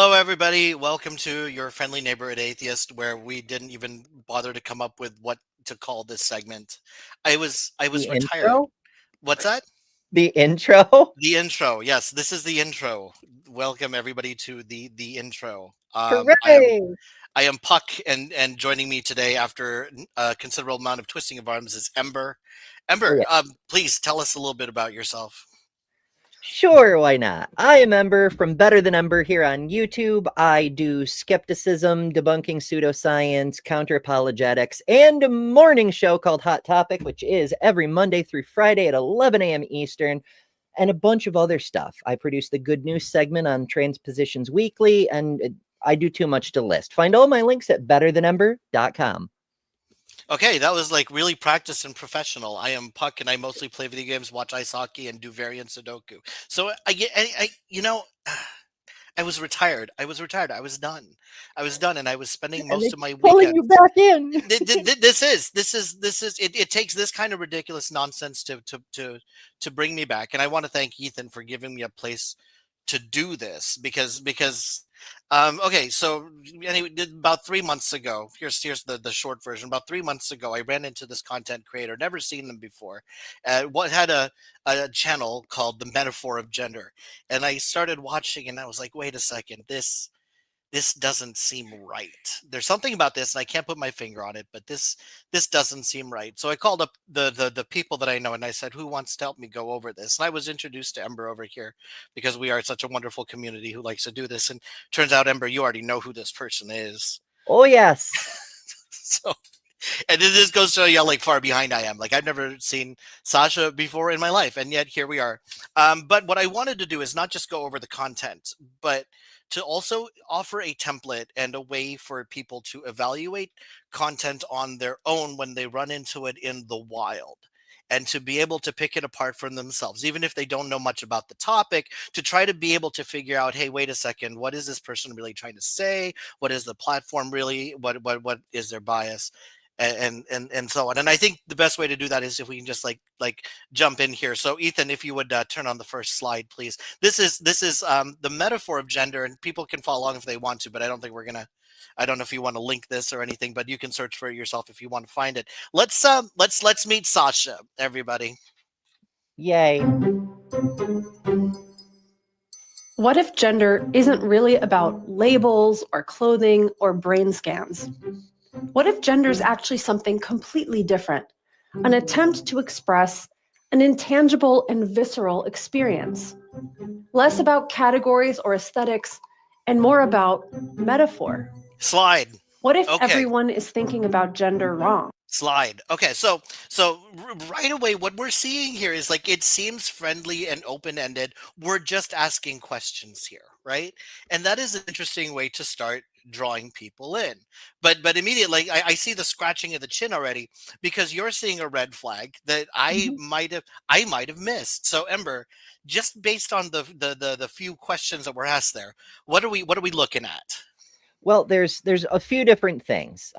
Hello, everybody. Welcome to your friendly neighborhood atheist, where we didn't even bother to come up with what to call this segment. I was The retired. intro? What's that? The intro? The intro. Yes, this is the intro. Welcome everybody to the intro. Hooray! I am Puck, and joining me today after a considerable amount of twisting of arms is Ember. Oh, Ember, yeah. please tell us a little bit about yourself. Sure, why not? I am Ember from Better Than Ember here on YouTube. I do skepticism, debunking pseudoscience, counter apologetics, and a morning show called Hot Topic, which is every Monday through Friday at 11 a.m. Eastern, and a bunch of other stuff. I produce the Good News segment on Transpositions Weekly, and I do too much to list. Find all my links at betterthanember.com. Okay, that was like really practiced and professional. I am Puck, and I mostly play video games, watch ice hockey, and do variant Sudoku. So I was retired. I was retired. I was done. I was done, and I was spending And they most of my keep pulling you weekends. back in. This is it takes this kind of ridiculous nonsense to bring me back, and I want to thank Ethan for giving me a place to do this because okay, so anyway, about 3 months ago, here's the short version. About 3 months ago, I ran into this content creator, never seen them before. What had a channel called The Metaphor of Gender, and I started watching, and I was like, wait a second, this doesn't seem right. There's something about this, and I can't put my finger on it, but this doesn't seem right. So I called up the people that I know, and I said, who wants to help me go over this? And I was introduced to Ember over here because we are such a wonderful community who likes to do this. And turns out, Ember, you already know who this person is. Oh, yes. So, and this goes to show you how like far behind I am. Like I've never seen Sasha before in my life, and yet here we are. But what I wanted to do is not just go over the content, but to also offer a template and a way for people to evaluate content on their own when they run into it in the wild, and to be able to pick it apart from themselves, even if they don't know much about the topic, to try to be able to figure out, hey, wait a second, what is this person really trying to say? What is the platform really? What is their bias? And so on. And I think the best way to do that is if we can just like jump in here. So Ethan, if you would turn on the first slide, please. This is the metaphor of gender, and people can follow along if they want to, but I don't think we're gonna. I don't know if you want to link this or anything, but you can search for it yourself if you want to find it. Let's meet Sasha, everybody. Yay. What if gender isn't really about labels or clothing or brain scans? What if gender is actually something completely different? An attempt to express an intangible and visceral experience. Less about categories or aesthetics and more about metaphor. Slide. What if Okay. everyone is thinking about gender wrong? Slide. Okay, so right away, what we're seeing here is like it seems friendly and open-ended. We're just asking questions here, right? And that is an interesting way to start drawing people in. But immediately, I see the scratching of the chin already because you're seeing a red flag that I might have missed. So Ember, just based on the few questions that were asked there, what are we looking at? Well, there's a few different things.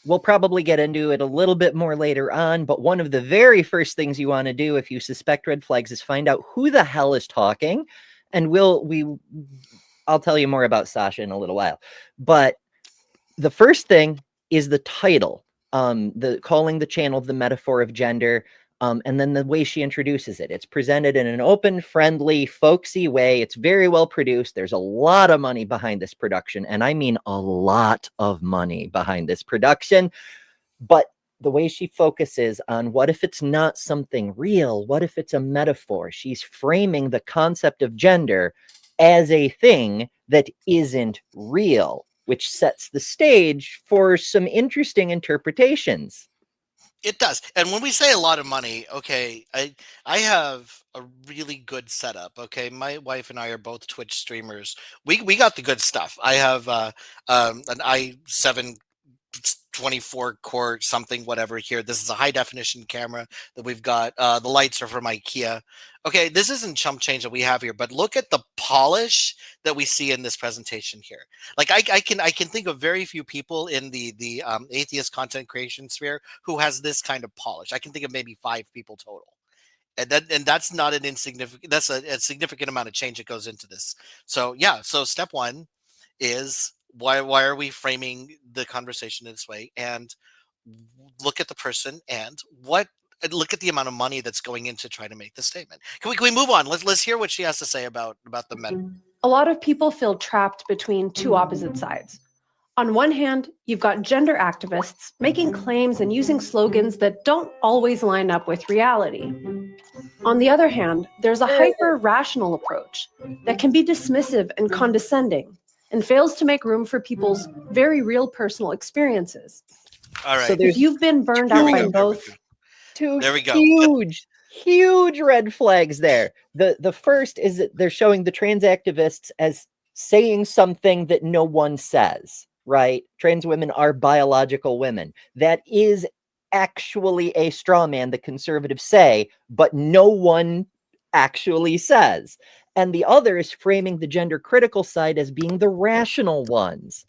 We'll probably get into it a little bit more later on, but one of the very first things you want to do if you suspect red flags is find out who the hell is talking, and I'll tell you more about Sasha in a little while. But the first thing is the title, the calling the channel The Metaphor of Gender. And then the way she introduces it. It's presented in an open, friendly, folksy way. It's very well produced. There's a lot of money behind this production. And I mean a lot of money behind this production. But the way she focuses on what if it's not something real? What if it's a metaphor? She's framing the concept of gender as a thing that isn't real, which sets the stage for some interesting interpretations. It does. And when we say a lot of money, okay, I have a really good setup. Okay, my wife and I are both Twitch streamers. We got the good stuff. I have an i7 24 core something whatever here. This is a high definition camera that we've got. The lights are from IKEA. Okay, this isn't chump change that we have here, but look at the polish that we see in this presentation here. Like I can think of very few people in the atheist content creation sphere who has this kind of polish. I can think of maybe 5 people total. And that's not an insignificant. That's a significant amount of change that goes into this. So yeah. So step one is why are we framing the conversation in this way? And look at the person and look at the amount of money that's going into trying to make the statement. Can we move on? Let's hear what she has to say about the meta. A lot of people feel trapped between two opposite sides. On one hand, you've got gender activists making claims and using slogans that don't always line up with reality. On the other hand, there's a hyper-rational approach that can be dismissive and condescending and fails to make room for people's very real personal experiences. All right. So If you've been burned out by both, There we go. Huge red flags there. The first is that they're showing the trans activists as saying something that no one says, right? Trans women are biological women. That is actually a straw man, the conservatives say, but no one actually says. And the other is framing the gender critical side as being the rational ones.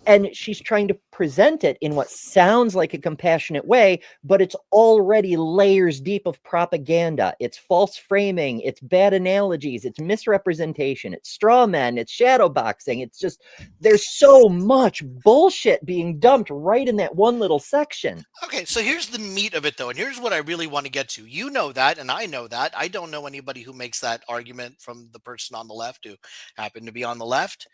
And she's trying to present it in what sounds like a compassionate way, but it's already layers deep of propaganda. It's false framing, it's bad analogies, it's misrepresentation, it's straw men, it's shadow boxing. It's just, there's so much bullshit being dumped right in that one little section. Okay, so here's the meat of it, though, and here's what I really want to get to. You know that, and I know that. I don't know anybody who makes that argument from the person on the left who happened to be on the left.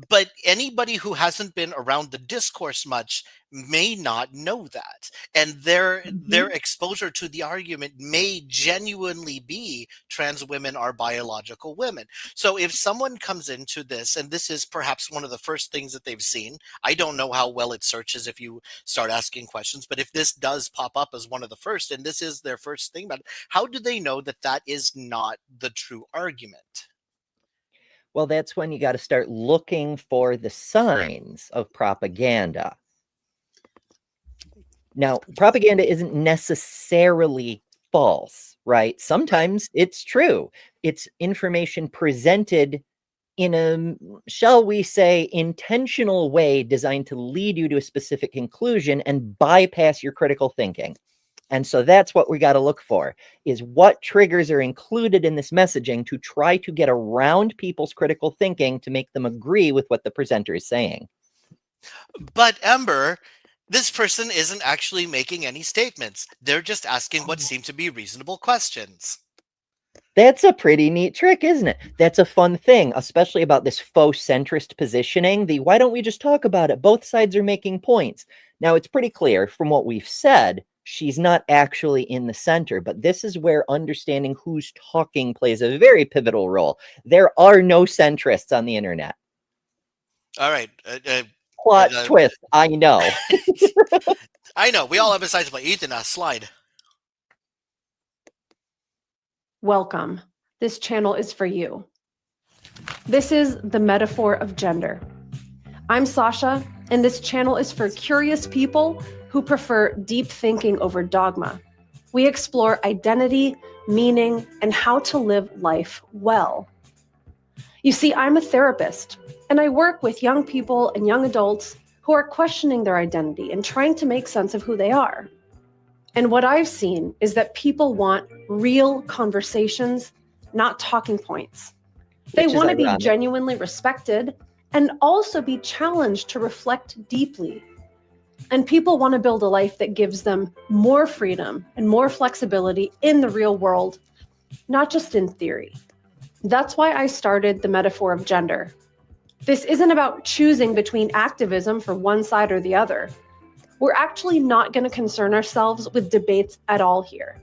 But anybody who hasn't been around the discourse much may not know that. And their exposure to the argument may genuinely be trans women are biological women. So if someone comes into this, and this is perhaps one of the first things that they've seen, I don't know how well it searches if you start asking questions, but if this does pop up as one of the first, and this is their first thing about it, how do they know that that is not the true argument? Well, that's when you got to start looking for the signs of propaganda. Now, propaganda isn't necessarily false, right? Sometimes it's true. It's information presented in a, shall we say, intentional way designed to lead you to a specific conclusion and bypass your critical thinking. And so that's what we got to look for, is what triggers are included in this messaging to try to get around people's critical thinking to make them agree with what the presenter is saying. But Ember, this person isn't actually making any statements. They're just asking what seem to be reasonable questions. That's a pretty neat trick, isn't it? That's a fun thing, especially about this faux centrist positioning. Why don't we just talk about it? Both sides are making points. Now, it's pretty clear from what we've said, she's not actually in the center, but this is where understanding who's talking plays a very pivotal role. There are no centrists on the internet. All right. Plot twist, I know. I know. We all have a side to play. Ethan, slide. welcome. This channel is for you. This is the metaphor of gender. I'm Sasha, and this channel is for curious people who prefer deep thinking over dogma. We explore identity, meaning, and how to live life well. You see, I'm a therapist, and I work with young people and young adults who are questioning their identity and trying to make sense of who they are. And what I've seen is that people want real conversations, not talking points. They want to be genuinely respected and also be challenged to reflect deeply. And people want to build a life that gives them more freedom and more flexibility in the real world, not just in theory. That's why I started the metaphor of gender. This isn't about choosing between activism for one side or the other. We're actually not going to concern ourselves with debates at all here.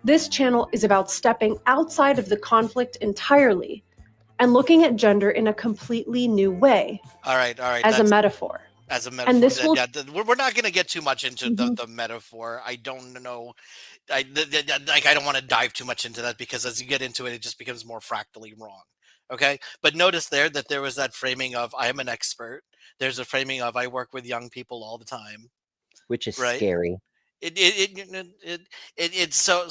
This channel is about stepping outside of the conflict entirely and looking at gender in a completely new way. All right. As a metaphor. As a metaphor. And this will... we're not going to get too much into the metaphor. I don't know. I don't want to dive too much into that because as you get into it, it just becomes more fractally wrong. Okay. But notice there that there was that framing of I am an expert. There's a framing of I work with young people all the time. Which is scary. It's so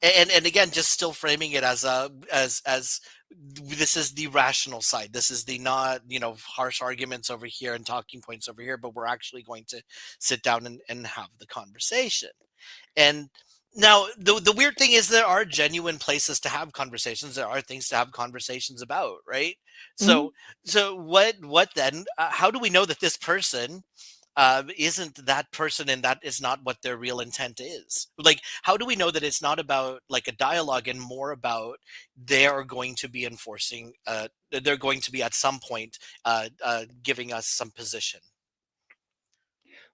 and again, just still framing it as this is the rational side. This is the not, harsh arguments over here and talking points over here, but we're actually going to sit down and have the conversation. And Now, the weird thing is there are genuine places to have conversations. There are things to have conversations about, right? Mhm. So what then? How do we know that this person isn't that person and that is not what their real intent is? Like, how do we know that it's not about like a dialogue and more about they are going to be enforcing? They're going to be at some point giving us some position.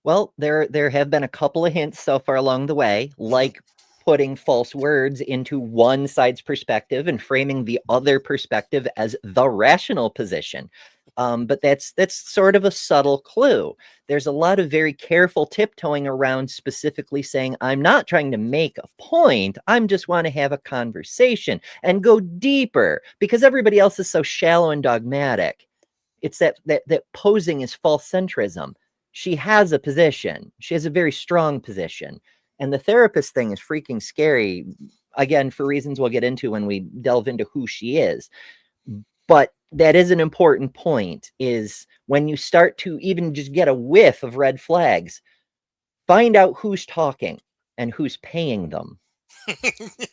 Well, there have been a couple of hints so far along the way, like putting false words into one side's perspective and framing the other perspective as the rational position. But that's sort of a subtle clue. There's a lot of very careful tiptoeing around specifically saying, I'm not trying to make a point. I'm just want to have a conversation and go deeper because everybody else is so shallow and dogmatic. It's that posing is false centrism. She has a position. She has a very strong position. And the therapist thing is freaking scary, again, for reasons we'll get into when we delve into who she is. But that is an important point, is when you start to even just get a whiff of red flags, find out who's talking and who's paying them.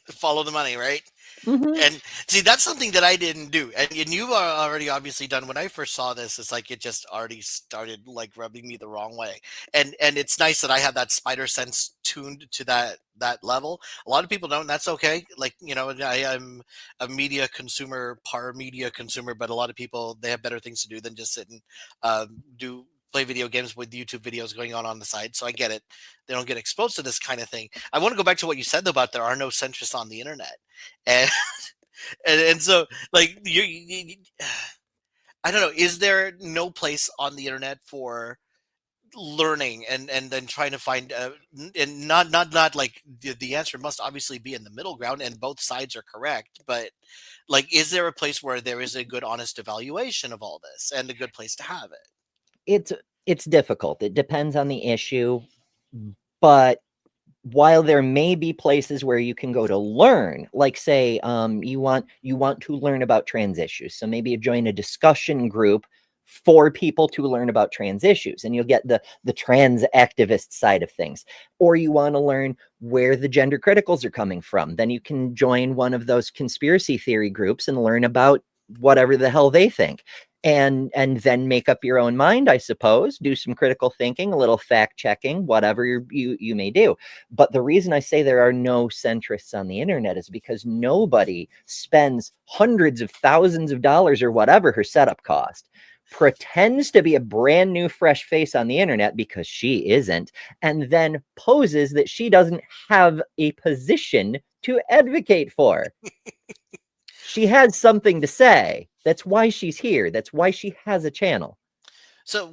Follow the money, right? Mm-hmm. And see, that's something that I didn't do. And you've already obviously done. When I first saw this, it's like it just already started like rubbing me the wrong way. And it's nice that I have that spider sense tuned to that level. A lot of people don't, and that's okay. Like, I'm a media consumer, par media consumer, but a lot of people, they have better things to do than just sit and do play video games with YouTube videos going on the side. So I get it. They don't get exposed to this kind of thing. I want to go back to what you said though, about there are no centrists on the internet. And and so like I don't know, is there no place on the internet for learning and then trying to find and not like the answer must obviously be in the middle ground and both sides are correct, but like, is there a place where there is a good honest evaluation of all this and a good place to have it? It's difficult. It depends on the issue, but while there may be places where you can go to learn, like say you want to learn about trans issues, so maybe you join a discussion group for people to learn about trans issues, and you'll get the trans activist side of things. Or you want to learn where the gender criticals are coming from, then you can join one of those conspiracy theory groups and learn about whatever the hell they think, and then make up your own mind, I suppose, do some critical thinking, a little fact checking, whatever you may do. But the reason I say there are no centrists on the internet is because nobody spends hundreds of thousands of dollars or whatever her setup cost, pretends to be a brand new fresh face on the internet because she isn't, and then poses that she doesn't have a position to advocate for. She has something to say. That's why she's here. That's why she has a channel. So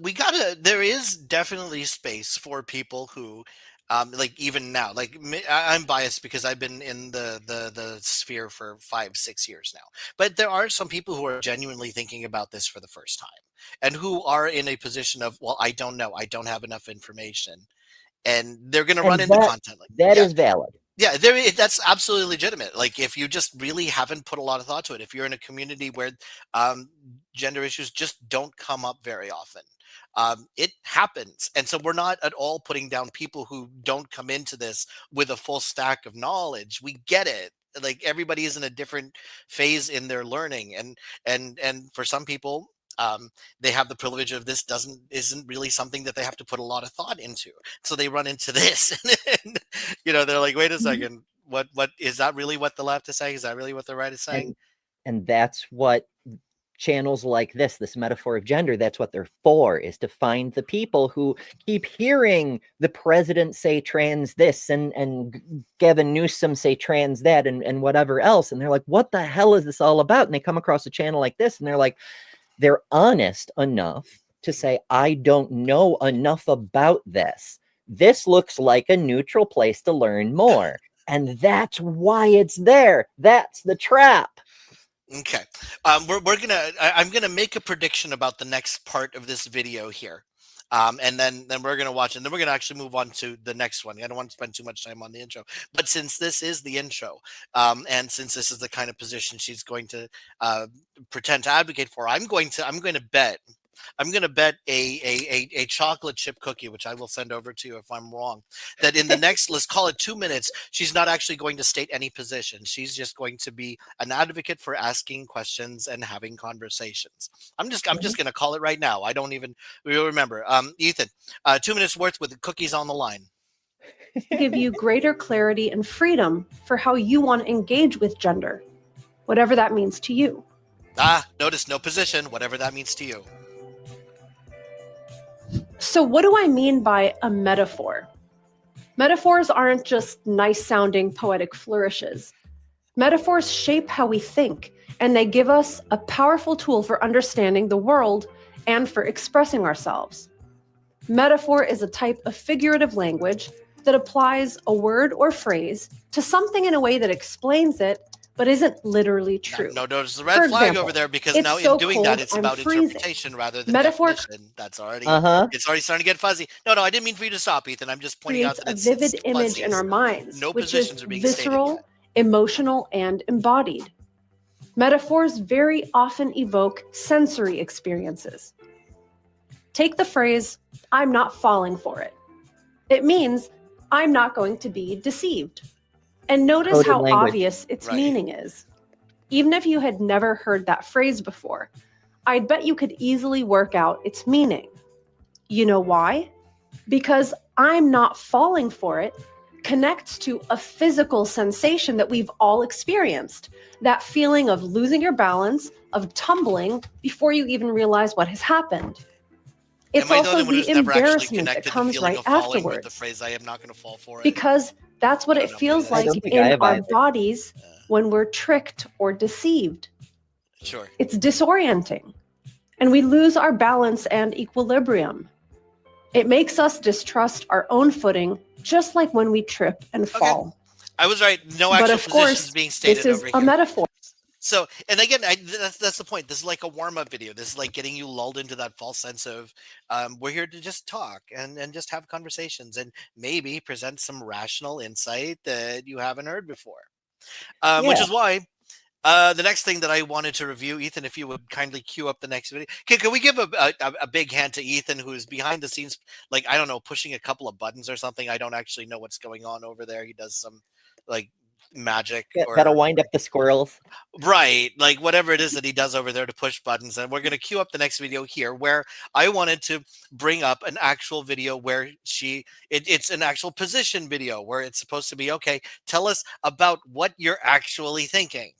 there is definitely space for people who, like even now, like I'm biased because I've been in the sphere for 5-6 years now, but there are some people who are genuinely thinking about this for the first time and who are in a position of, well, I don't know, I don't have enough information, and they're going to run And into content like, that yeah. is valid. Yeah, that's absolutely legitimate. Like, if you just really haven't put a lot of thought to it, if you're in a community where um, gender issues just don't come up very often, it happens. And so we're not at all putting down people who don't come into this with a full stack of knowledge. We get it. Like, everybody is in a different phase in their learning, and for some people, they have the privilege of this isn't really something that they have to put a lot of thought into, so they run into this and they're like, wait a second, what is that really what the left is saying? Is that really what the right is saying? And that's what channels like this metaphor of gender, that's what they're for, is to find the people who keep hearing the president say trans this and Gavin Newsom say trans that and whatever else, and they're like, what the hell is this all about? And they come across a channel like this and they're like, they're honest enough to say, I don't know enough about this. This looks like a neutral place to learn more. And that's why it's there. That's the trap. Okay. I'm gonna make a prediction about the next part of this video here. And then we're gonna watch, and then we're gonna actually move on to the next one. I don't want to spend too much time on the intro, but since this is the intro, and since this is the kind of position she's going to pretend to advocate for, I'm going to bet I'm gonna bet a chocolate chip cookie, which I will send over to you if I'm wrong, that in the next, let's call it 2 minutes, she's not actually going to state any position. She's just going to be an advocate for asking questions and having conversations. I'm just gonna call it right now. I don't even remember. Ethan, 2 minutes worth with cookies on the line. Give you greater clarity and freedom for how you want to engage with gender, whatever that means to you. Notice no position, whatever that means to you. So what do I mean by a metaphor? Metaphors aren't just nice sounding poetic flourishes. Metaphors shape how we think, and they give us a powerful tool for understanding the world and for expressing ourselves. Metaphor is a type of figurative language that applies a word or phrase to something in a way that explains it, but isn't literally true. No, there's the red flag over there, because now in doing that, it's about interpretation rather than definition. That's already, it's already starting to get fuzzy. No, I didn't mean for you to stop, Ethan. I'm just pointing out that it's a vivid image in our minds, no which positions is are being visceral, emotional, and embodied. Metaphors very often evoke sensory experiences. Take the phrase, "I'm not falling for it." It means I'm not going to be deceived. And notice how obvious its meaning is. Even if you had never heard that phrase before, I'd bet you could easily work out its meaning. You know why? Because I'm not falling for it connects to a physical sensation that we've all experienced. That feeling of losing your balance, of tumbling before you even realize what has happened. It's also the embarrassment that comes right afterwards. The phrase, "I am not going to fall for it." Because that's what it feels like in our bodies when we're tricked or deceived. Sure. It's disorienting. And we lose our balance and equilibrium. It makes us distrust our own footing, just like when we trip and fall. I was right. No actual positions being stated over here. This is a metaphor. So, and again, that's the point. This is like a warm-up video. This is like getting you lulled into that false sense of we're here to just talk and just have conversations and maybe present some rational insight that you haven't heard before. Which is why the next thing that I wanted to review, Ethan, if you would kindly cue up the next video. Can we give a big hand to Ethan, who's behind the scenes, like, I don't know, pushing a couple of buttons or something. I don't actually know what's going on over there. He does some like magic. Gotta wind up the squirrels. Right. Like whatever it is that he does over there to push buttons. And we're going to queue up the next video here where I wanted to bring up an actual video where it's an actual position video where it's supposed to be, okay, tell us about what you're actually thinking.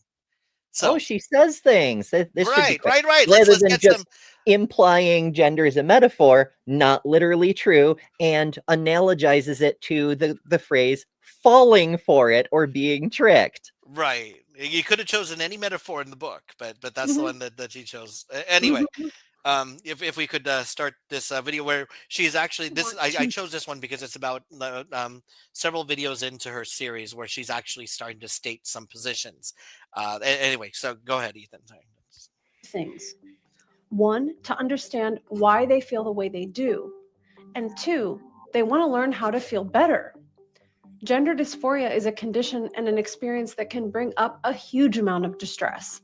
So she says things. This right. Rather than just implying gender is a metaphor, not literally true, and analogizes it to the phrase falling for it or being tricked. Right. You could have chosen any metaphor in the book, but that's the one that she chose. Anyway, if we could start this video where she is actually I chose this one because it's about several videos into her series where she's actually starting to state some positions. Anyway, so go ahead, Ethan. Sorry. Things. One, to understand why they feel the way they do. And two, they want to learn how to feel better. Gender dysphoria is a condition and an experience that can bring up a huge amount of distress.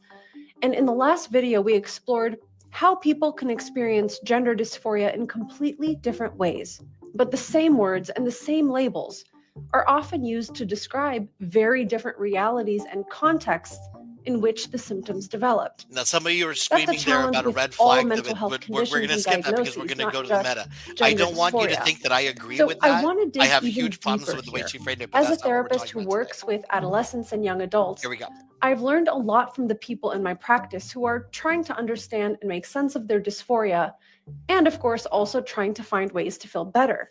And in the last video, we explored how people can experience gender dysphoria in completely different ways. But the same words and the same labels are often used to describe very different realities and contexts in which the symptoms developed. Now, some of you are screaming there about a red flag. We're going to skip that because we're going to go to the meta. I don't want you to think that I agree with that. I have huge problems with the way she framed it. As a therapist who works with adolescents and young adults, here we go. I've learned a lot from the people in my practice who are trying to understand and make sense of their dysphoria, and of course, also trying to find ways to feel better.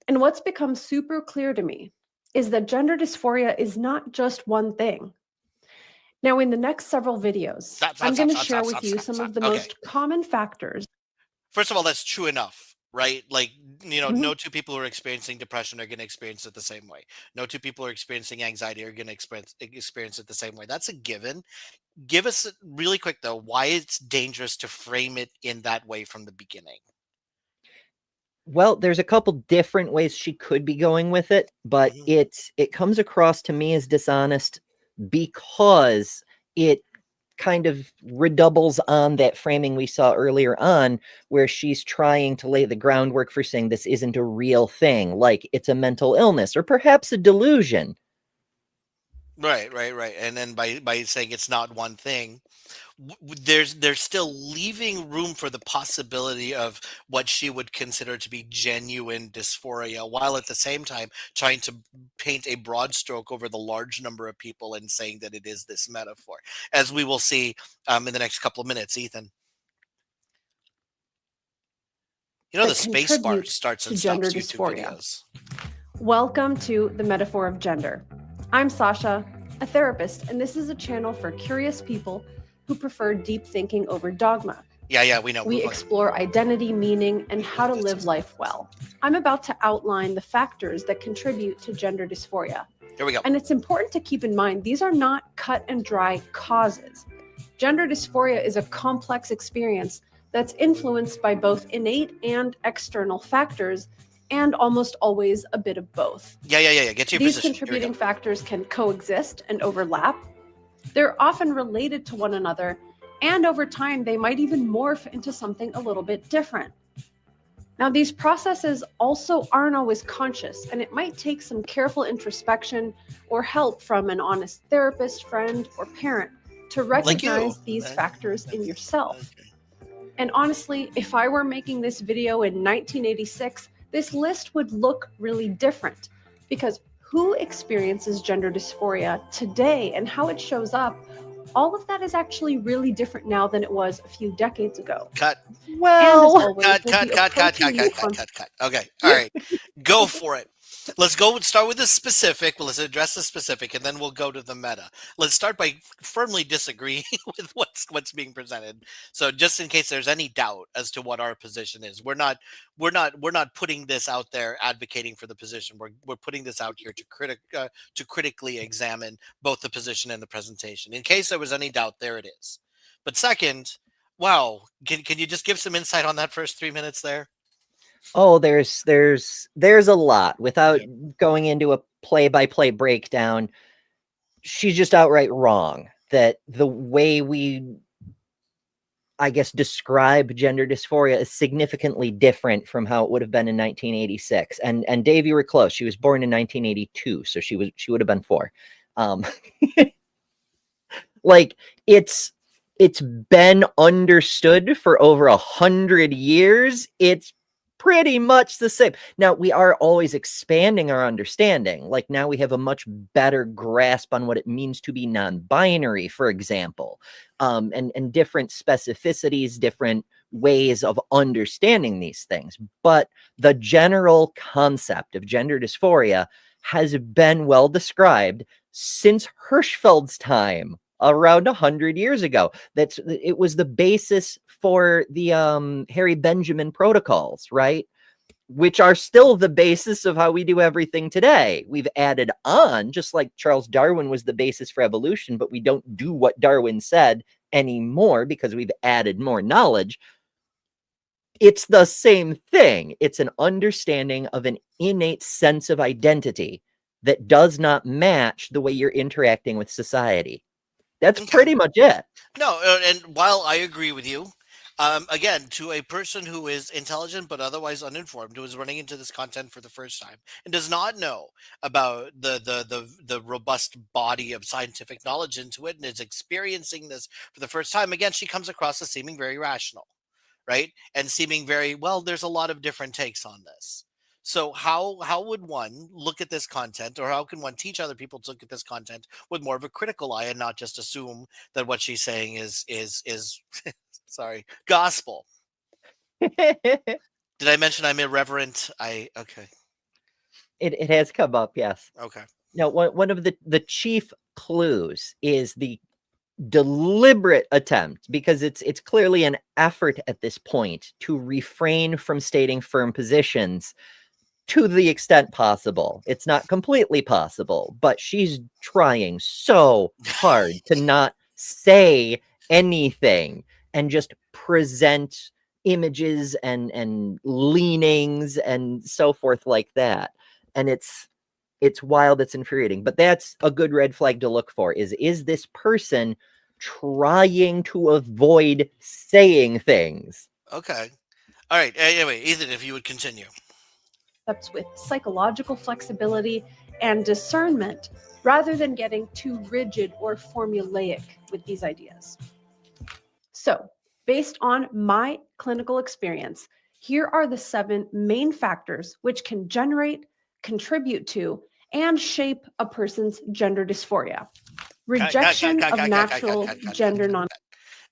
And what's become super clear to me is that gender dysphoria is not just one thing. Now, in the next several videos, I'm going to share with you some of the most common factors. First of all, that's true enough, right? Like, no two people who are experiencing depression are going to experience it the same way. No two people who are experiencing anxiety are going to experience it the same way. That's a given. Give us really quick, though, why it's dangerous to frame it in that way from the beginning. Well, there's a couple different ways she could be going with it, but it comes across to me as dishonest because it kind of redoubles on that framing we saw earlier on, where she's trying to lay the groundwork for saying this isn't a real thing, like it's a mental illness or perhaps a delusion. Right. And then by saying it's not one thing, there's still leaving room for the possibility of what she would consider to be genuine dysphoria, while at the same time trying to paint a broad stroke over the large number of people and saying that it is this metaphor, as we will see in the next couple of minutes. Ethan, you know, that the space bar contribute starts to and gender stops YouTube dysphoria. videos. Welcome to The Metaphor of Gender. I'm Sasha, a therapist, and this is a channel for curious people who prefer deep thinking over dogma. Yeah, we know. We explore identity, meaning, and how to live life well. I'm about to outline the factors that contribute to gender dysphoria. Here we go. And it's important to keep in mind, these are not cut and dry causes. Gender dysphoria is a complex experience that's influenced by both innate and external factors, and almost always a bit of both. Yeah. Get to your These position. contributing factors can coexist and overlap. They're often related to one another, and over time, they might even morph into something a little bit different. Now, these processes also aren't always conscious, and it might take some careful introspection or help from an honest therapist, friend, or parent to recognize these factors in yourself. Okay. And honestly, if I were making this video in 1986, this list would look really different, because who experiences gender dysphoria today and how it shows up, all of that is actually really different now than it was a few decades ago. Cut. Well, Cut. Okay. All right. Go for it. Let's start with the specific. Let's address the specific, and then we'll go to the meta. Let's start by firmly disagreeing with what's being presented. So, just in case there's any doubt as to what our position is, we're not putting this out there advocating for the position. We're putting this out here to critically examine both the position and the presentation. In case there was any doubt, there it is. But second, wow, can you just give some insight on that first 3 minutes there? Oh, there's a lot. Without going into a play-by-play breakdown, she's just outright wrong that the way we, I guess, describe gender dysphoria is significantly different from how it would have been in 1986. And Dave, you were close. She was born in 1982, so she would have been 4. Like, it's been understood for over 100 years. It's pretty much the same. Now, we are always expanding our understanding. Like, now we have a much better grasp on what it means to be non-binary, for example, and different specificities, different ways of understanding these things. But the general concept of gender dysphoria has been well described since Hirschfeld's time, around 100 years ago. It was the basis for the Harry Benjamin protocols, right? Which are still the basis of how we do everything today. We've added on, just like Charles Darwin was the basis for evolution, but we don't do what Darwin said anymore because we've added more knowledge. It's the same thing. It's an understanding of an innate sense of identity that does not match the way you're interacting with society. That's pretty much it. No, and while I agree with you, again, to a person who is intelligent but otherwise uninformed, who is running into this content for the first time and does not know about the robust body of scientific knowledge into it and is experiencing this for the first time, again, she comes across as seeming very rational, right? And seeming very, well, there's a lot of different takes on this. So how would one look at this content, or how can one teach other people to look at this content with more of a critical eye and not just assume that what she's saying is sorry, gospel? Did I mention I'm irreverent? Okay. It has come up, yes. Okay. Now, one of the chief clues is the deliberate attempt, because it's clearly an effort at this point to refrain from stating firm positions to the extent possible. It's not completely possible, but she's trying so hard to not say anything and just present images and leanings and so forth like that. And it's wild, it's infuriating. But that's a good red flag to look for, is this person trying to avoid saying things. Okay. All right. Anyway, Ethan, if you would continue. With psychological flexibility and discernment rather than getting too rigid or formulaic with these ideas. So, based on my clinical experience, here are the 7 main factors which can generate, contribute to, and shape a person's gender dysphoria. Rejection of natural gender non.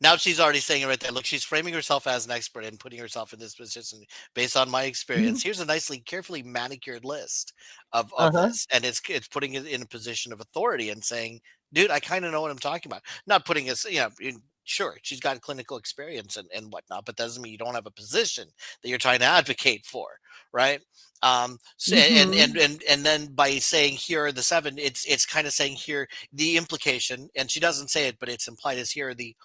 Now she's already saying it right there. Look, she's framing herself as an expert and putting herself in this position based on my experience. Here's a nicely, carefully manicured list of this, and it's putting it in a position of authority and saying, "Dude, I kind of know what I'm talking about." Not putting us, sure, she's got clinical experience and whatnot, but doesn't mean you don't have a position that you're trying to advocate for, right? So and then by saying here are the 7, it's kind of saying here the implication, and she doesn't say it, but it's implied as here are the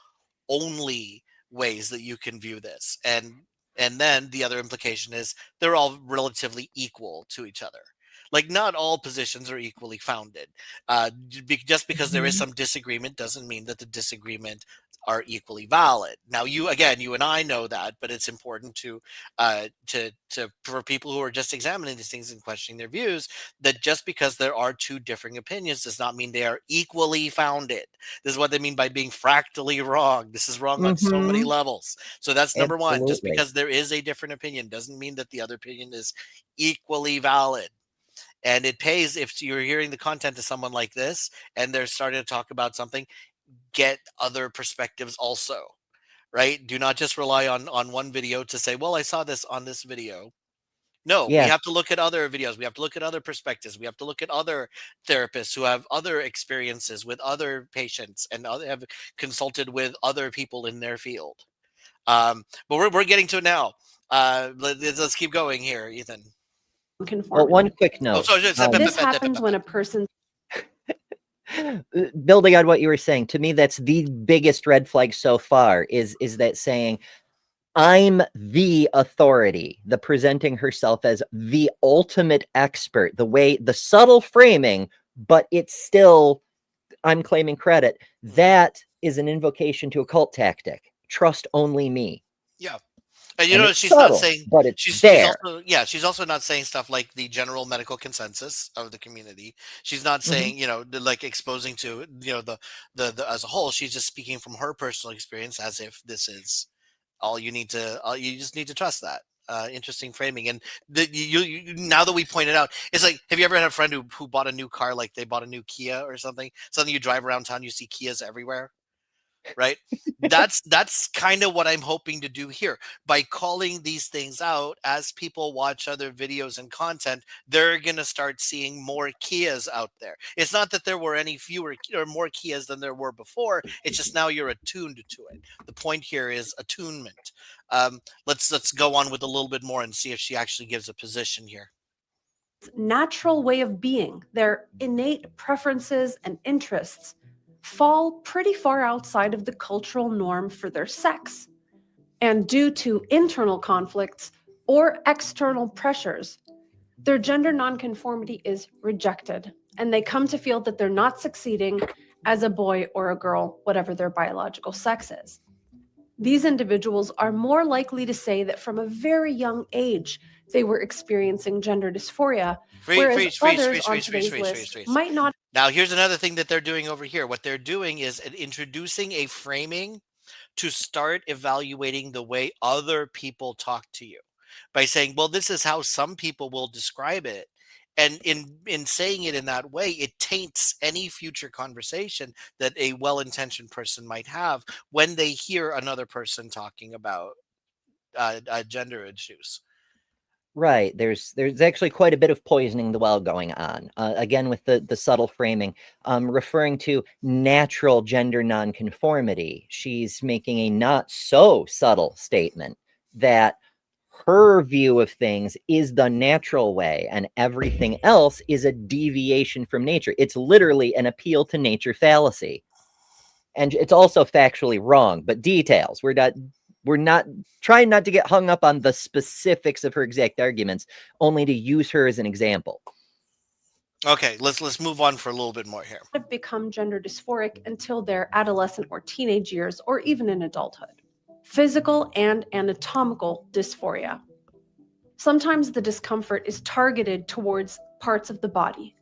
only ways that you can view this, and then the other implication is they're all relatively equal to each other. Like, not all positions are equally founded. Just because there is some disagreement doesn't mean that the disagreement are equally valid. Now, you and I know that, but it's important to for people who are just examining these things and questioning their views, that just because there are 2 differing opinions does not mean they are equally founded. This is what they mean by being fractally wrong. This is wrong on so many levels. So that's number one. Just because there is a different opinion doesn't mean that the other opinion is equally valid. And it pays, if you're hearing the content of someone like this and they're starting to talk about something, get other perspectives also, right? Do not just rely on one video to say, well, I saw this on this video. No, we have to look at other videos. We have to look at other perspectives. We have to look at other therapists who have other experiences with other patients and have consulted with other people in their field. But we're getting to it now. Let's keep going here, Ethan. Well, one quick note. This happens when a person... Building on what you were saying, to me, that's the biggest red flag so far, is that saying, I'm the authority, the presenting herself as the ultimate expert, the subtle framing, but it's still, I'm claiming credit. That is an invocation to a cult tactic. Trust only me. Yeah. And she's subtle, not saying, but she's also not saying stuff like the general medical consensus of the community. She's not saying, like exposing to, the as a whole. She's just speaking from her personal experience as if this is all you need to, you just need to trust that. Interesting framing. And you now that we pointed out, it's like, have you ever had a friend who bought a new car, like they bought a new Kia or something? Something you drive around town, you see Kias everywhere. Right. That's kind of what I'm hoping to do here by calling these things out. As people watch other videos and content, they're going to start seeing more Kias out there. It's not that there were any fewer or more Kias than there were before. It's just now you're attuned to it. The point here is attunement. Let's go on with a little bit more and see if she actually gives a position here. Natural way of being, their innate preferences and interests fall pretty far outside of the cultural norm for their sex. And due to internal conflicts or external pressures, their gender nonconformity is rejected, and they come to feel that they're not succeeding as a boy or a girl, whatever their biological sex is. These individuals are more likely to say that from a very young age, they were experiencing gender dysphoria, whereas others on today's list might not. Now, here's another thing that they're doing over here. What they're doing is introducing a framing to start evaluating the way other people talk to you by saying, well, this is how some people will describe it. And in saying it in that way, it taints any future conversation that a well-intentioned person might have when they hear another person talking about gender issues. Right. There's actually quite a bit of poisoning the well going on. Again, with the subtle framing, referring to natural gender nonconformity, she's making a not so subtle statement that her view of things is the natural way and everything else is a deviation from nature. It's literally an appeal to nature fallacy. And it's also factually wrong, but details. We're not trying not to get hung up on the specifics of her exact arguments, only to use her as an example. Okay, let's move on for a little bit more here. Have become gender dysphoric until their adolescent or teenage years, or even in adulthood. Physical and anatomical dysphoria. Sometimes the discomfort is targeted towards parts of the body.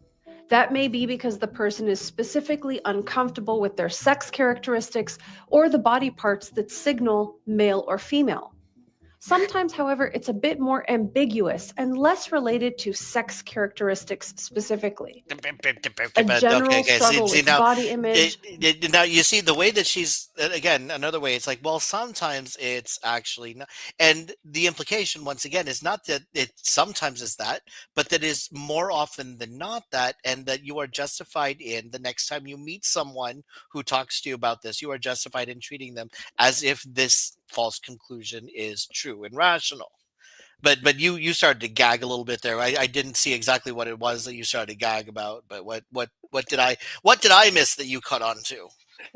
That may be because the person is specifically uncomfortable with their sex characteristics or the body parts that signal male or female. Sometimes, however, it's a bit more ambiguous and less related to sex characteristics specifically. A general struggle with now, body image. now you see the way that she's, again, another way, it's like, well, sometimes it's actually not. And the implication, once again, is not that it sometimes is that, but that is more often than not that, and that you are justified in the next time you meet someone who talks to you about this, you are justified in treating them as if this false conclusion is true and rational. But you started to gag a little bit there. I didn't see exactly what it was that you started to gag about, but what did I miss that you caught on to?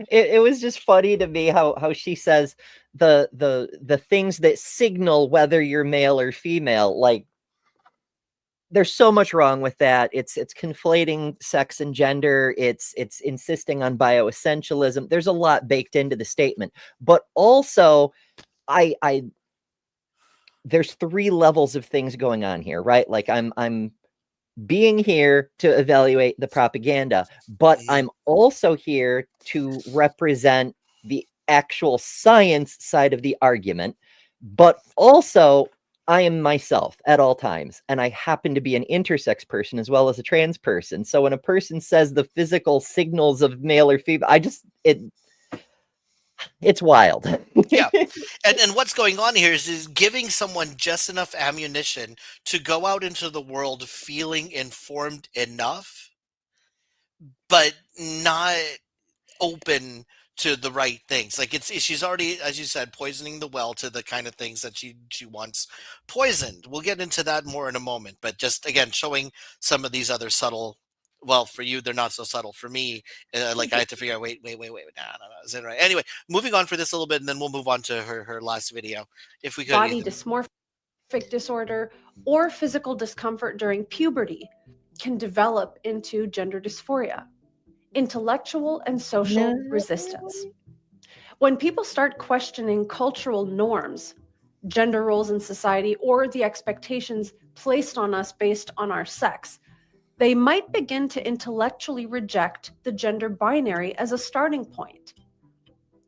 It was just funny to me how she says the things that signal whether you're male or female. Like, there's so much wrong with that. It's conflating sex and gender. It's insisting on bioessentialism. There's a lot baked into the statement, but also I there's three levels of things going on here, right? Like, I'm being here to evaluate the propaganda, but I'm also here to represent the actual science side of the argument. But also, I am myself at all times, and I happen to be an intersex person as well as a trans person. So when a person says the physical signals of male or female, it's wild. Yeah. And what's going on here is giving someone just enough ammunition to go out into the world feeling informed enough, but not open to the right things. Like, she's already, as you said, poisoning the well to the kind of things that she wants poisoned. We'll get into that more in a moment, but just, again, showing some of these other subtle, well, for you, they're not so subtle. For me, like, I had to figure out, wait, no, is it right? Anyway, moving on for this a little bit, and then we'll move on to her last video, if we could. Body dysmorphic disorder or physical discomfort during puberty can develop into gender dysphoria. Intellectual and social resistance. When people start questioning cultural norms, gender roles in society, or the expectations placed on us based on our sex, they might begin to intellectually reject the gender binary as a starting point.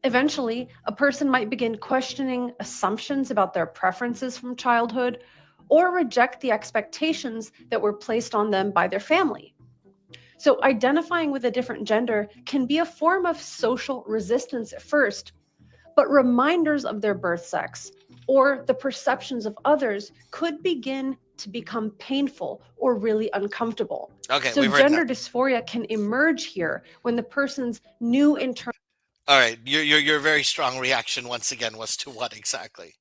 Eventually, a person might begin questioning assumptions about their preferences from childhood or reject the expectations that were placed on them by their family. So identifying with a different gender can be a form of social resistance at first, but reminders of their birth sex or the perceptions of others could begin to become painful or really uncomfortable. Okay, so gender dysphoria can emerge here when the person's new internal. All right, your very strong reaction once again was to what exactly?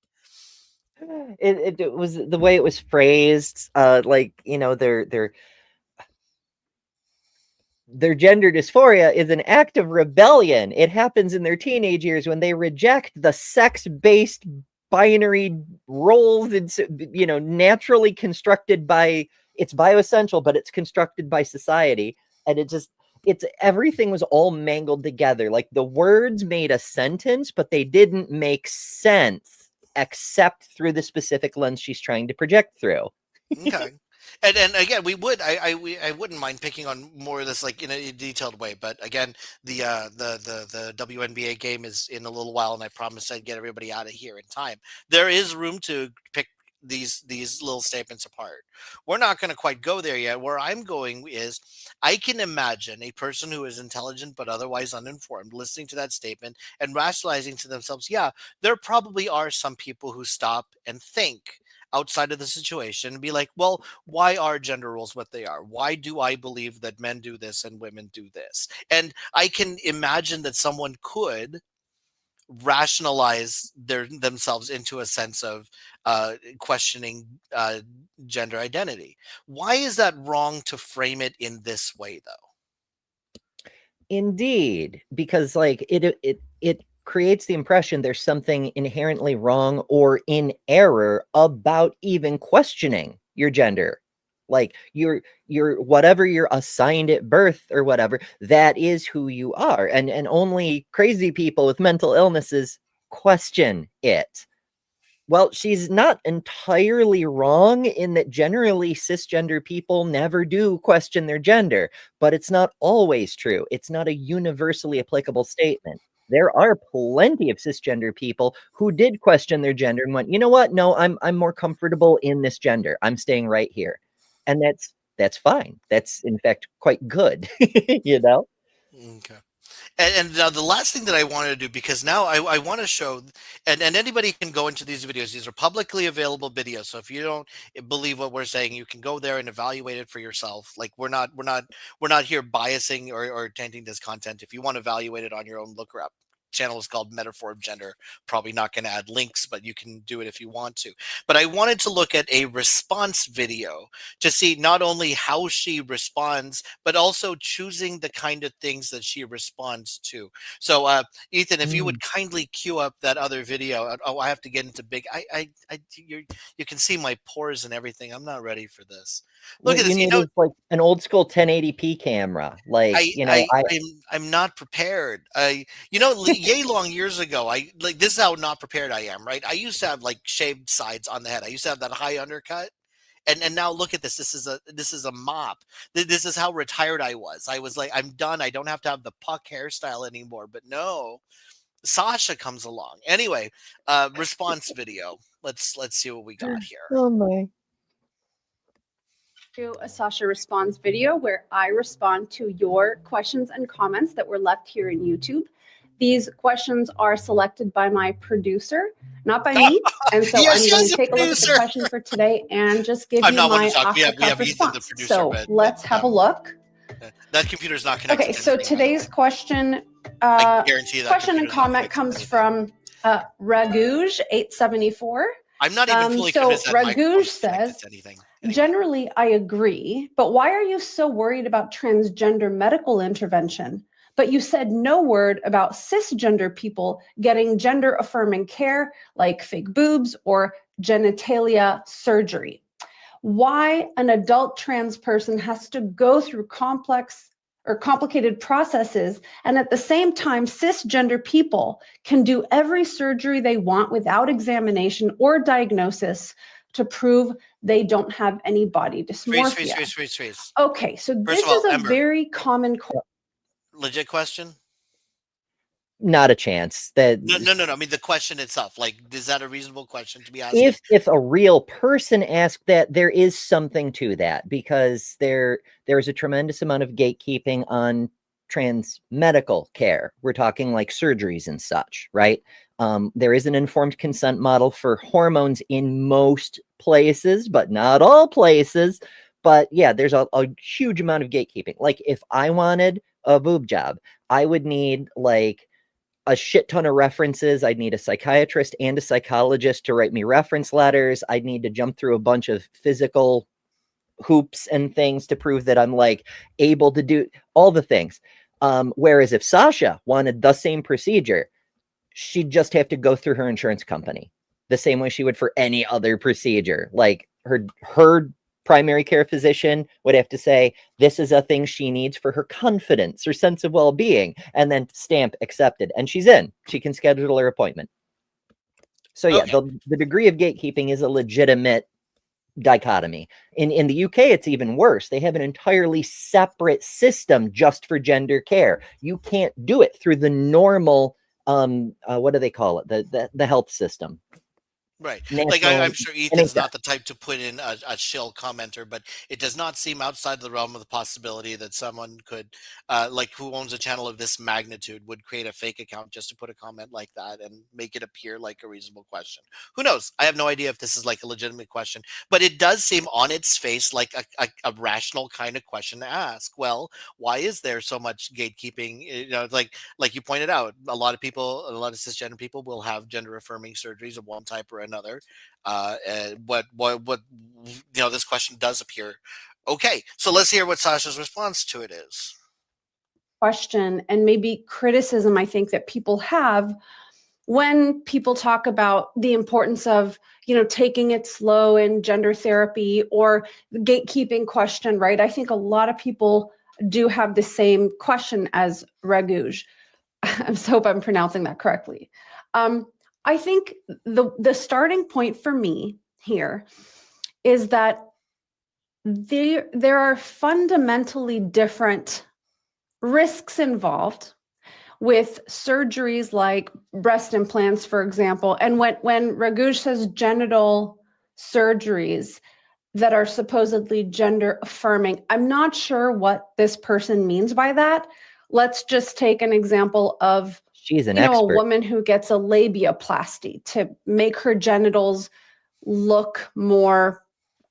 It was the way it was phrased. Like, their gender dysphoria is an act of rebellion. It happens in their teenage years when they reject the sex-based binary roles. It's, naturally constructed by, it's bioessential, but it's constructed by society. And everything was all mangled together. Like, the words made a sentence, but they didn't make sense except through the specific lens she's trying to project through. Okay. And again, I wouldn't mind picking on more of this, like, in a detailed way. But again, the WNBA game is in a little while, and I promised I'd get everybody out of here in time. There is room to pick these little statements apart. We're not going to quite go there yet. Where I'm going is, I can imagine a person who is intelligent but otherwise uninformed listening to that statement and rationalizing to themselves, yeah, there probably are some people who stop and think outside of the situation and be like, well, why are gender roles what they are? Why do I believe that men do this and women do this? And I can imagine that someone could rationalize themselves into a sense of questioning gender identity. Why is that wrong to frame it in this way, though? Indeed, because, like, it creates the impression there's something inherently wrong or in error about even questioning your gender. Like you're whatever you're assigned at birth or whatever, that is who you are. And only crazy people with mental illnesses question it. Well, she's not entirely wrong in that generally cisgender people never do question their gender, but it's not always true. It's not a universally applicable statement. There are plenty of cisgender people who did question their gender and went, you know what? No, I'm more comfortable in this gender. I'm staying right here. And that's fine. That's in fact quite good, you know? Okay. And now the last thing that I wanted to do, because now I want to show, and anybody can go into these videos. These are publicly available videos. So if you don't believe what we're saying, you can go there and evaluate it for yourself. Like we're not here biasing or tainting this content. If you want to evaluate it on your own, look her up. Channel is called Metaphor of Gender. Probably not going to add links, but you can do it if you want to. But I wanted to look at a response video to see not only how she responds, but also choosing the kind of things that she responds to. So, Ethan, if you would kindly cue up that other video. Oh, I have to get into big. You can see my pores and everything. I'm not ready for this. Look at this. You know, like an old school 1080p camera. Like, I'm not prepared. Yay long years ago, this is how not prepared I am, right? I used to have like shaved sides on the head. I used to have that high undercut. And now look at this. This is a mop. This is how retired I was. I was like, I'm done. I don't have to have the puck hairstyle anymore. But no, Sasha comes along. Anyway, response video. Let's see what we got here. Oh my. To a Sasha Responds video where I respond to your questions and comments that were left here in YouTube. These questions are selected by my producer, not by me. And so I'm going to take a look at the question for today and just give you my off-the-cuff response. So let's have a look. That computer's not connected. Okay, so today's question, question and comment comes from Ragouge874. I'm not even fully convinced that Ragouge says, generally, I agree, but why are you so worried about transgender medical intervention? But you said no word about cisgender people getting gender-affirming care like fake boobs or genitalia surgery. Why an adult trans person has to go through complex or complicated processes, and at the same time, cisgender people can do every surgery they want without examination or diagnosis to prove they don't have any body dysmorphia. Freeze. Okay, so this is a very common question. Legit question? Not a chance. That no. I mean the question itself. Like, is that a reasonable question to be asking? If a real person asked that, there is something to that, because there is a tremendous amount of gatekeeping on trans medical care. We're talking like surgeries and such, right? There is an informed consent model for hormones in most places, but not all places. But yeah, there's a huge amount of gatekeeping. Like if I wanted a boob job, I would need like a shit ton of references. I'd need a psychiatrist and a psychologist to write me reference letters. I'd need to jump through a bunch of physical hoops and things to prove that I'm like able to do all the things. Whereas if Sasha wanted the same procedure, she'd just have to go through her insurance company the same way she would for any other procedure. Like her primary care physician would have to say, this is a thing she needs for her confidence or sense of well-being, and then stamp accepted. And she's in. She can schedule her appointment. So yeah, the degree of gatekeeping is a legitimate dichotomy. In the UK, it's even worse. They have an entirely separate system just for gender care. You can't do it through the normal, what do they call it? The health system. Right. Like I'm sure Ethan's not the type to put in a shill commenter, but it does not seem outside the realm of the possibility that someone could, like who owns a channel of this magnitude, would create a fake account just to put a comment like that and make it appear like a reasonable question. Who knows? I have no idea if this is like a legitimate question, but it does seem on its face like a rational kind of question to ask. Well, why is there so much gatekeeping? You know, like you pointed out, a lot of cisgender people will have gender affirming surgeries of one type or another. What this question does appear. Okay, so let's hear what Sasha's response to it is. Question and maybe criticism I think that people have when people talk about the importance of, taking it slow in gender therapy, or the gatekeeping question, right? I think a lot of people do have the same question as Raguj. I hope I'm pronouncing that correctly. I think the starting point for me here is that there are fundamentally different risks involved with surgeries like breast implants, for example. And when Raguj says genital surgeries that are supposedly gender affirming, I'm not sure what this person means by that. Let's just take an example of She's an a expert. woman who gets a labiaplasty to make her genitals look more,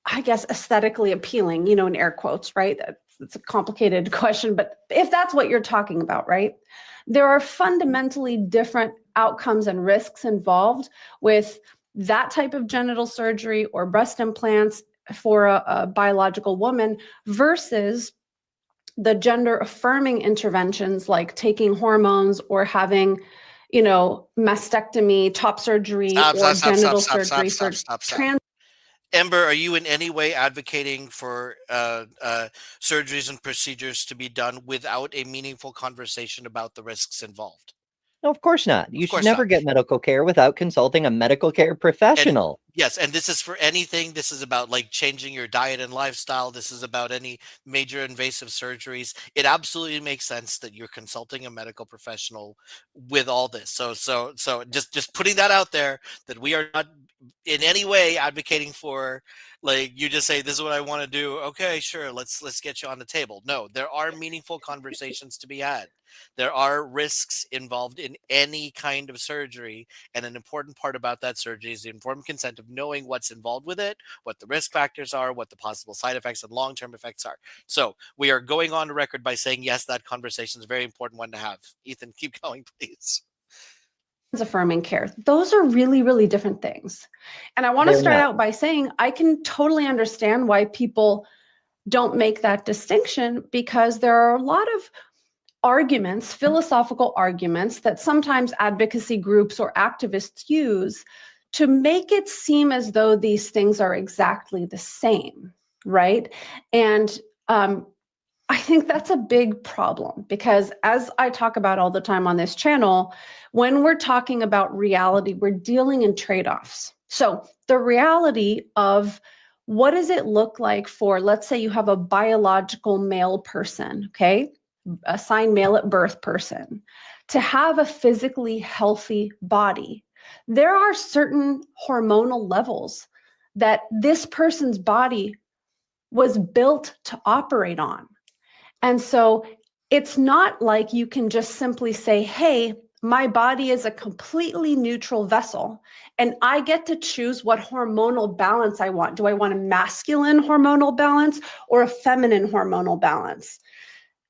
I guess, aesthetically appealing, in air quotes, right? It's a complicated question, but if that's what you're talking about, right? There are fundamentally different outcomes and risks involved with that type of genital surgery or breast implants for a biological woman versus the gender affirming interventions like taking hormones or having, mastectomy, top surgery, or genital surgery for trans. Ember, are you in any way advocating for surgeries and procedures to be done without a meaningful conversation about the risks involved? No, of course not. You Of should course never not. get medical care without consulting a medical care professional. Yes, and this is for anything. This is about like changing your diet and lifestyle. This is about any major invasive surgeries. It absolutely makes sense that you're consulting a medical professional with all this. So just putting that out there, that we are not in any way advocating for, like, you just say this is what I want to do. Okay, sure, let's get you on the table. No, there are meaningful conversations to be had. There are risks involved in any kind of surgery, and an important part about that surgery is the informed consent of knowing what's involved with it, what the risk factors are, what the possible side effects and long-term effects are. So we are going on the record by saying, yes, that conversation is a very important one to have. Ethan, keep going, please. Affirming care. Those are really, really different things. And I want to They're start not. out by saying I can totally understand why people don't make that distinction, because there are a lot of arguments, philosophical arguments, that sometimes advocacy groups or activists use to make it seem as though these things are exactly the same, right? And I think that's a big problem, because as I talk about all the time on this channel, when we're talking about reality, we're dealing in trade-offs. So the reality of what does it look like for, let's say you have a biological male person, okay? Assigned male at birth person, to have a physically healthy body. There are certain hormonal levels that this person's body was built to operate on. And so it's not like you can just simply say, hey, my body is a completely neutral vessel, and I get to choose what hormonal balance I want. Do I want a masculine hormonal balance or a feminine hormonal balance?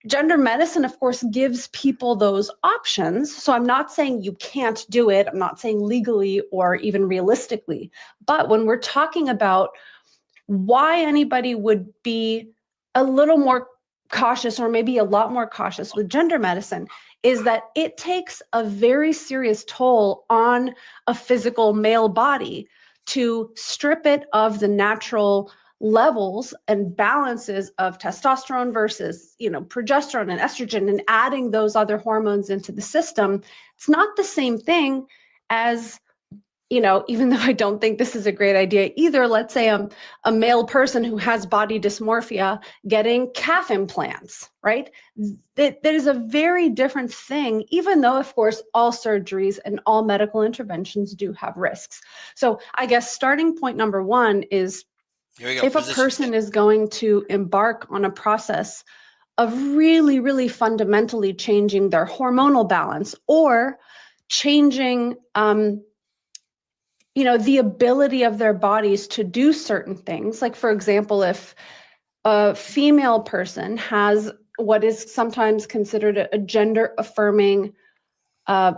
Gender medicine, of course, gives people those options. So I'm not saying you can't do it. I'm not saying legally or even realistically. But when we're talking about why anybody would be a little more cautious, or maybe a lot more cautious with gender medicine, is that it takes a very serious toll on a physical male body to strip it of the natural levels and balances of testosterone versus, progesterone and estrogen, and adding those other hormones into the system. It's not the same thing as, even though I don't think this is a great idea either, let's say a male person who has body dysmorphia getting calf implants, right? That is a very different thing, even though, of course, all surgeries and all medical interventions do have risks. So I guess starting point number one is, if a person is going to embark on a process of really, really fundamentally changing their hormonal balance, or changing, the ability of their bodies to do certain things, like, for example, if a female person has what is sometimes considered a gender affirming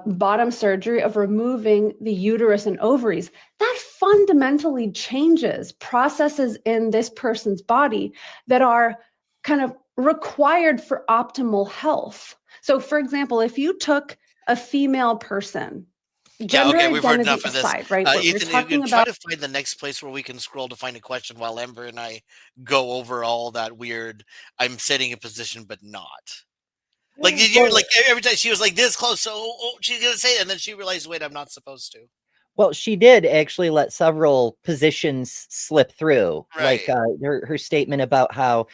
bottom surgery of removing the uterus and ovaries, that fundamentally changes processes in this person's body that are kind of required for optimal health. So, for example, if you took a female person Gender okay, we've heard identity enough of this. aside, right? We're Ethan, you talking can try about to find the next place where we can scroll to find a question while Ember and I go over all that weird. I'm setting a position, but not. Like you're Well, like every time she was like this close, so she's gonna say it, and then she realized, wait, I'm not supposed to. well, she did actually let several positions slip through, like Right. her statement about how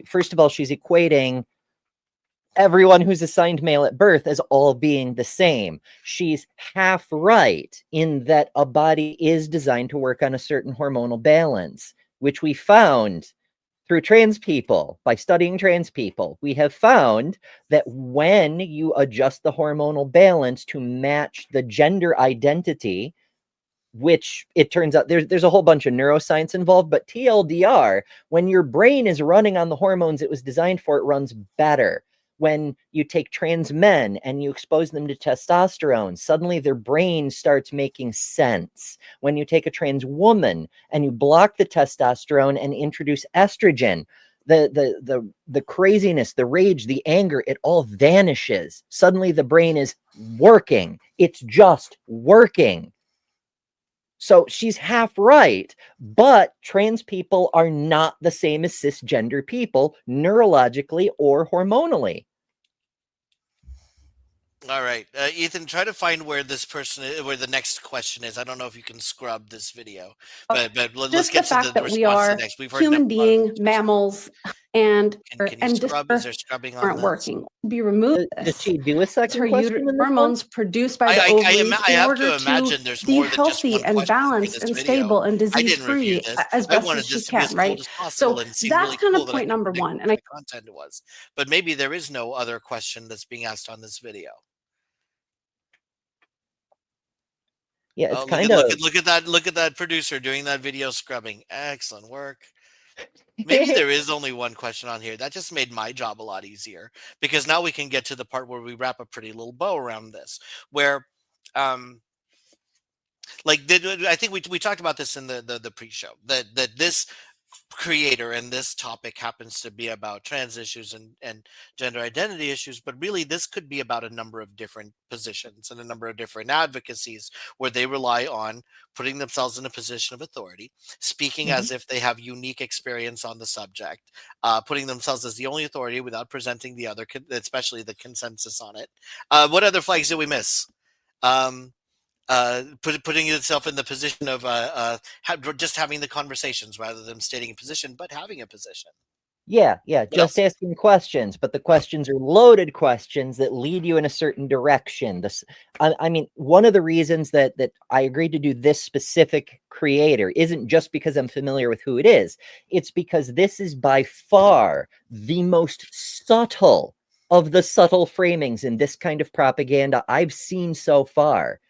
first of all, she's equating everyone who's assigned male at birth as all being the same. She's half right in that a body is designed to work on a certain hormonal balance, which we found through trans people. By studying trans people, we have found that when you adjust the hormonal balance to match the gender identity, which it turns out there's a whole bunch of neuroscience involved, but TLDR, when your brain is running on the hormones it was designed for, it runs better. When you take trans men and you expose them to testosterone, suddenly their brain starts making sense. When you take a trans woman and you block the testosterone and introduce estrogen, the craziness, the rage, the anger, it all vanishes. Suddenly the brain is working. It's just working. So she's half right, but trans people are not the same as cisgender people neurologically or hormonally. All right, Ethan, try to find where this person where the next question is. I don't know if you can scrub this video, but let's just get the to fact the that we response to are the next. We've heard enough human about being it. mammals and Can you scrub? Is there scrubbing on aren't this? working. Be removed. Does she do a second Her question in this one? hormones produced by the I ovaries I in have order to imagine to there's be more than just healthy one and question for balanced this and video. stable and I disease didn't review free this. as I best wanted as she this to be as can, cool right? as possible So and seem that's really kind cool of that I point could number predict one. what And I the content was. But maybe there is no other question that's being asked on this video. Yeah, it's Oh, kind of look at that producer doing that video scrubbing. Excellent work. Maybe there is only one question on here. That just made my job a lot easier because now we can get to the part where we wrap a pretty little bow around this, where, like, I think we talked about this in the pre-show that this creator and this topic happens to be about trans issues and gender identity issues, but really this could be about a number of different positions and a number of different advocacies where they rely on putting themselves in a position of authority, speaking Mhm. as if they have unique experience on the subject, putting themselves as the only authority without presenting the other, especially the consensus on it. What other flags did we miss? Um, putting itself in the position of just having the conversations rather than stating a position, but having a position. Yeah, What just else? asking questions, but the questions are loaded questions that lead you in a certain direction. I mean, one of the reasons that I agreed to do this specific creator isn't just because I'm familiar with who it is. It's because this is by far the most subtle of the subtle framings in this kind of propaganda I've seen so far.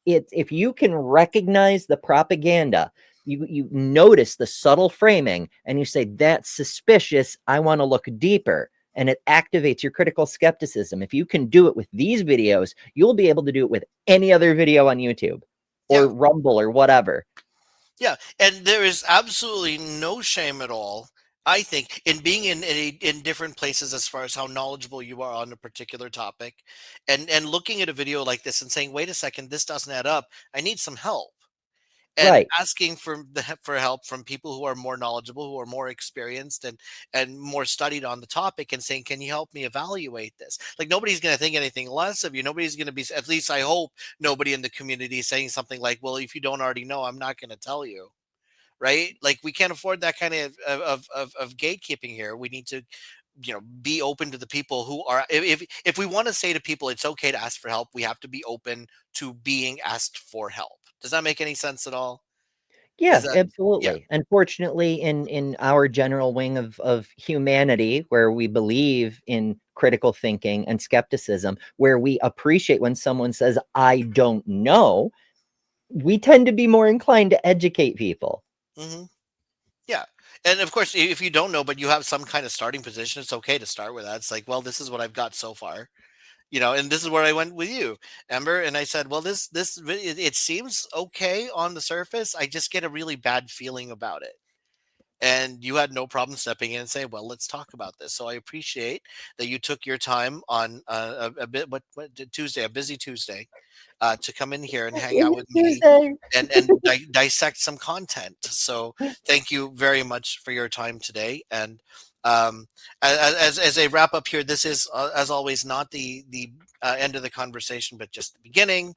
If you can recognize the propaganda, you notice the subtle framing and you say, that's suspicious, I want to look deeper, and it activates your critical skepticism. If you can do it with these videos, you'll be able to do it with any other video on YouTube or Yeah. Rumble or whatever. Yeah, and there is absolutely no shame at all, I think, in being in different places as far as how knowledgeable you are on a particular topic, and looking at a video like this and saying, wait a second, this doesn't add up, I need some help, and Right. asking for help from people who are more knowledgeable, who are more experienced and more studied on the topic, and saying, can you help me evaluate this? Like, nobody's going to think anything less of you. Nobody's going to be, at least I hope, nobody in the community saying something like, well, if you don't already know, I'm not going to tell you. Right? Like, we can't afford that kind of gatekeeping here. We need to, be open to the people who are, if we want to say to people it's okay to ask for help, we have to be open to being asked for help. Does that make any sense at all? Is Yeah, that, yeah. absolutely. Unfortunately, in our general wing of humanity, where we believe in critical thinking and skepticism, where we appreciate when someone says, I don't know, we tend to be more inclined to educate people. Hmm. Yeah. And of course, if you don't know, but you have some kind of starting position, it's okay to start with that. It's like, well, this is what I've got so far, and this is where I went with you, Ember. And I said, well, it seems okay on the surface. I just get a really bad feeling about it. And you had no problem stepping in and saying, well, let's talk about this. So I appreciate that you took your time on a bit, what Tuesday, a busy Tuesday, to come in here and hang out with me Tuesday. and dissect some content. So thank you very much for your time today. And as a wrap up here, this is as always not the end of the conversation, but just the beginning.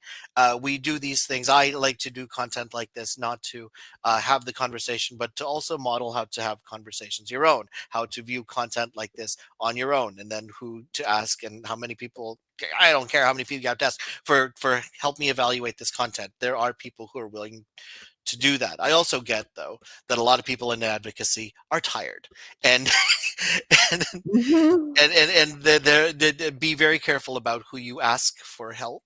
We do these things. I like to do content like this, not to have the conversation, but to also model how to have conversations your own, how to view content like this on your own, and then who to ask and how many people. I don't care how many people you have to ask for help me evaluate this content. There are people who are willing to do that. I also get, though, that a lot of people in advocacy are tired, and and they're be very careful about who you ask for help,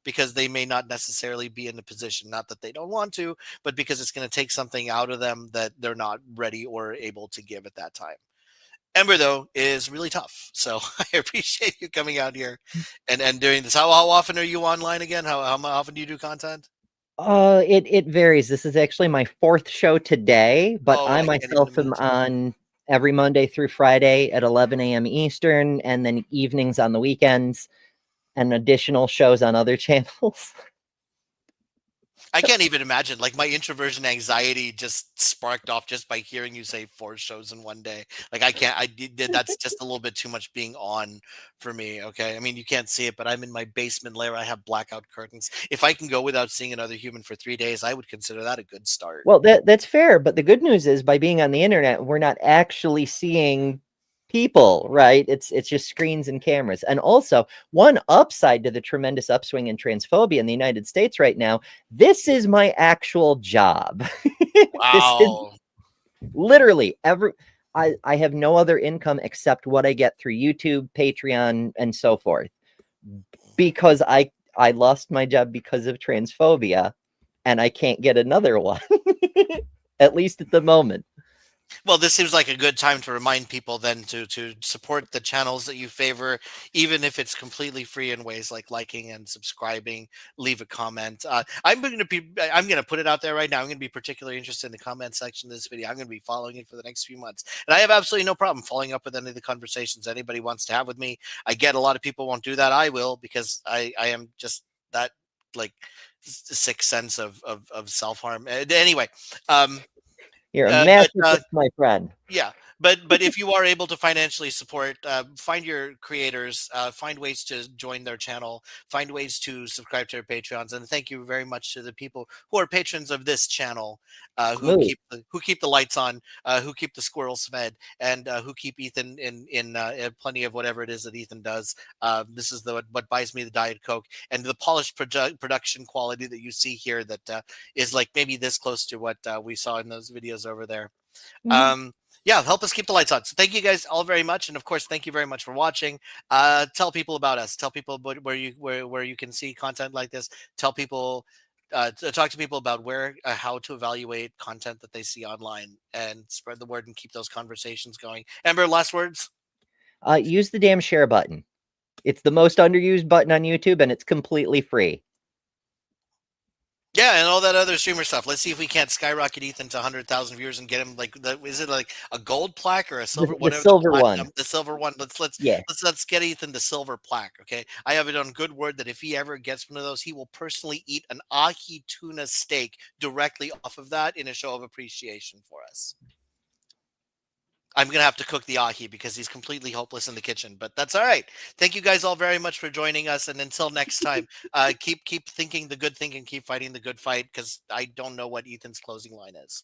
because they may not necessarily be in a position, not that they don't want to, but because it's going to take something out of them that they're not ready or able to give at that time. Ember, though, is really tough. So I appreciate you coming out here and doing this. How often are you online again? How often do you do content? It varies. This is actually my 4th show today, but I I can't even myself am imagine. on every Monday through Friday at 11 a.m. Eastern, and then evenings on the weekends, and additional shows on other channels. I can't even imagine. Like, my introversion anxiety just sparked off just by hearing you say 4 shows in one day. Like, I can't. I did. That's just a little bit too much being on for me. Okay, I mean, you can't see it, but I'm in my basement lair. I have blackout curtains. If I can go without seeing another human for 3 days, I would consider that a good start. Well, that's fair, but the good news is, by being on the internet, we're not actually seeing people, right? It's just screens and cameras. And also, one upside to the tremendous upswing in transphobia in the United States right now, this is my actual job. Wow. This is literally I have no other income except what I get through YouTube, Patreon, and so forth, because I lost my job because of transphobia, and I can't get another one, at least at the moment. Well, this seems like a good time to remind people then to support the channels that you favor, even if it's completely free, in ways like liking and subscribing. Leave a comment. I'm going to put it out there right now. I'm going to be particularly interested in the comment section of this video. I'm going to be following it for the next few months, and I have absolutely no problem following up with any of the conversations anybody wants to have with me. I get a lot of people won't do that. I will, because I am just that, like, sick sense of self-harm. Anyway. You're a But masochist, my friend. yeah, but if you are able to financially support, find your creators, find ways to join their channel, find ways to subscribe to their Patreons, and thank you very much to the people who are patrons of this channel, who Smooth. keep the lights on, who keep the squirrels fed, and who keep Ethan in plenty of whatever it is that Ethan does. This is what buys me the Diet Coke, and the polished production quality that you see here, that is like maybe this close to what we saw in those videos over there. Yeah, help us keep the lights on. So thank you guys all very much, and of course, thank you very much for watching. Tell people about us. Tell people about where you can see content like this. Tell people, talk to people about how to evaluate content that they see online, and spread the word and keep those conversations going. Ember, last words. Use the damn share button. It's the most underused button on YouTube, and it's completely free. Yeah, and all that other streamer stuff. Let's see if we can't skyrocket Ethan to 100,000 viewers and get him, like, is it like a gold plaque or a silver? The silver one. The silver one. Let's get Ethan the silver plaque. Okay, I have it on good word that if he ever gets one of those, he will personally eat an ahi tuna steak directly off of that in a show of appreciation for us. I'm going to have to cook the ahi because he's completely hopeless in the kitchen, but that's all right. Thank you guys all very much for joining us. And until next time, keep thinking the good thing and keep fighting the good fight, because I don't know what Ethan's closing line is.